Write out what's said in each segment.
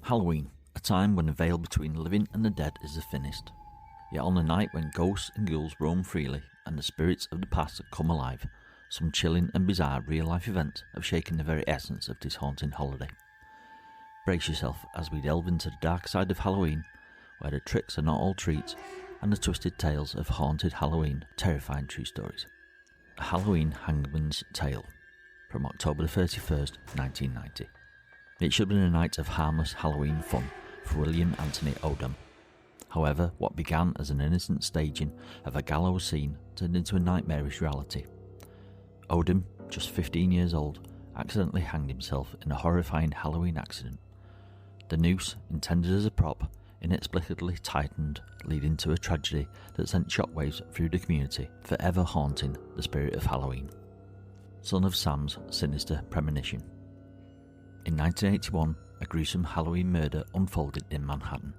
Halloween, a time when the veil between the living and the dead is the thinnest. Yet on the night when ghosts and ghouls roam freely and the spirits of the past come alive, some chilling and bizarre real-life events have shaken the very essence of this haunting holiday. Brace yourself as we delve into the dark side of Halloween, where the tricks are not all treats, and the twisted tales of haunted Halloween, terrifying true stories. A Halloween Hangman's Tale, from October the 31st, 1990. It should have been a night of harmless Halloween fun for William Anthony Odom. However, what began as an innocent staging of a gallows scene turned into a nightmarish reality. Odom, just 15 years old, accidentally hanged himself in a horrifying Halloween accident. The noose, intended as a prop, inexplicably tightened, leading to a tragedy that sent shockwaves through the community, forever haunting the spirit of Halloween. Son of Sam's sinister premonition. In 1981, a gruesome Halloween murder unfolded in Manhattan.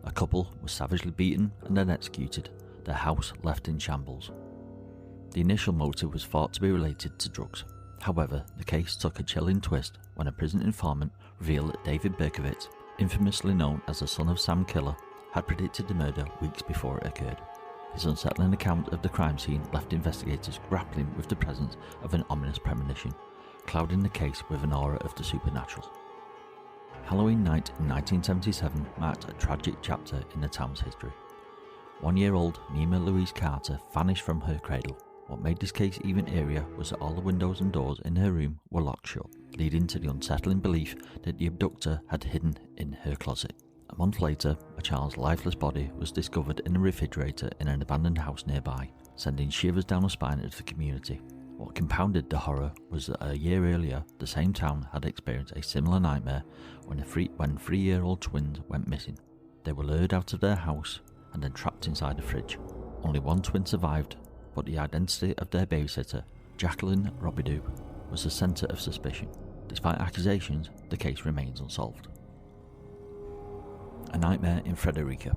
A couple was savagely beaten and then executed, their house left in shambles. The initial motive was thought to be related to drugs. However, the case took a chilling twist when a prison informant revealed that David Berkowitz, infamously known as the Son of Sam killer, had predicted the murder weeks before it occurred. His unsettling account of the crime scene left investigators grappling with the presence of an ominous premonition, clouding the case with an aura of the supernatural. Halloween night in 1977 marked a tragic chapter in the town's history. 1-year-old Nima Louise Carter vanished from her cradle. What made this case even eerier was that all the windows and doors in her room were locked shut, leading to the unsettling belief that the abductor had hidden in her closet. A month later, a child's lifeless body was discovered in a refrigerator in an abandoned house nearby, sending shivers down the spine of the community. What compounded the horror was that a year earlier, the same town had experienced a similar nightmare when 3-year-old twins went missing. They were lured out of their house and then trapped inside a fridge. Only one twin survived, but the identity of their babysitter, Jacqueline Robidoux, was the centre of suspicion. Despite accusations, the case remains unsolved. A Nightmare in Frederica.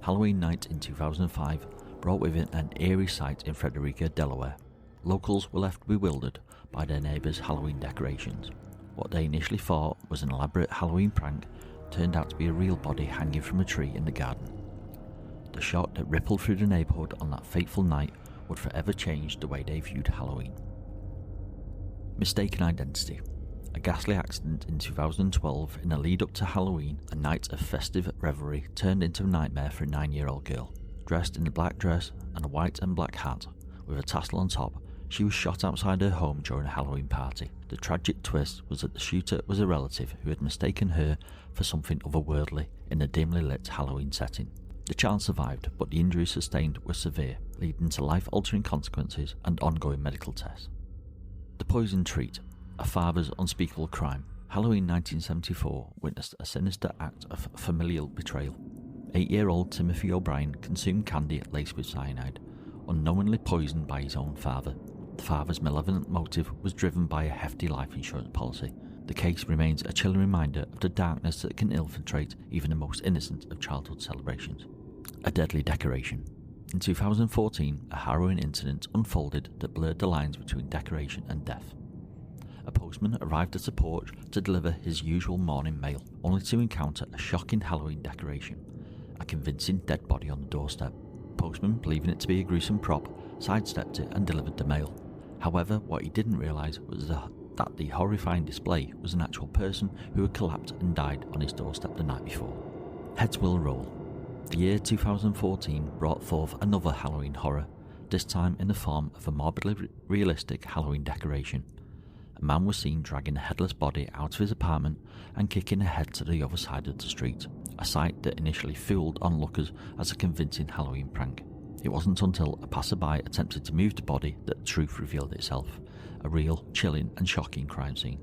Halloween night in 2005 brought with it an eerie sight in Frederica, Delaware. Locals were left bewildered by their neighbours' Halloween decorations. What they initially thought was an elaborate Halloween prank turned out to be a real body hanging from a tree in the garden. The shock that rippled through the neighbourhood on that fateful night would forever change the way they viewed Halloween. Mistaken identity. A ghastly accident in 2012 in the lead up to Halloween, a night of festive revelry turned into a nightmare for a 9-year-old girl. Dressed in a black dress and a white and black hat with a tassel on top, she was shot outside her home during a Halloween party. The tragic twist was that the shooter was a relative who had mistaken her for something otherworldly in a dimly lit Halloween setting. The child survived, but the injuries sustained were severe, leading to life-altering consequences and ongoing medical tests. The poison treat, a father's unspeakable crime. Halloween 1974 witnessed a sinister act of familial betrayal. 8-year-old Timothy O'Brien consumed candy laced with cyanide, unknowingly poisoned by his own father. The father's malevolent motive was driven by a hefty life insurance policy. The case remains a chilling reminder of the darkness that can infiltrate even the most innocent of childhood celebrations. A deadly decoration. In 2014, a harrowing incident unfolded that blurred the lines between decoration and death. A postman arrived at a porch to deliver his usual morning mail, only to encounter a shocking Halloween decoration, a convincing dead body on the doorstep. The postman, believing it to be a gruesome prop, sidestepped it and delivered the mail. However, what he didn't realise was that the horrifying display was an actual person who had collapsed and died on his doorstep the night before. Heads will roll. The year 2014 brought forth another Halloween horror, this time in the form of a morbidly realistic Halloween decoration. A man was seen dragging a headless body out of his apartment and kicking a head to the other side of the street, a sight that initially fooled onlookers as a convincing Halloween prank. It wasn't until a passerby attempted to move the body that the truth revealed itself, a real, chilling and shocking crime scene.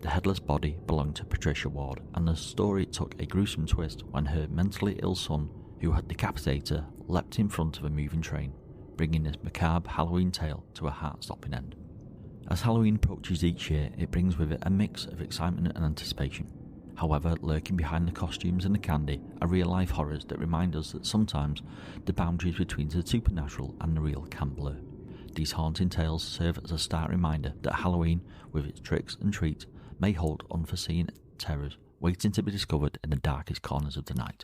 The headless body belonged to Patricia Ward, and the story took a gruesome twist when her mentally ill son, who had decapitated her, leapt in front of a moving train, bringing this macabre Halloween tale to a heart-stopping end. As Halloween approaches each year, it brings with it a mix of excitement and anticipation. However, lurking behind the costumes and the candy are real-life horrors that remind us that sometimes the boundaries between the supernatural and the real can blur. These haunting tales serve as a stark reminder that Halloween, with its tricks and treats, may hold unforeseen terrors waiting to be discovered in the darkest corners of the night.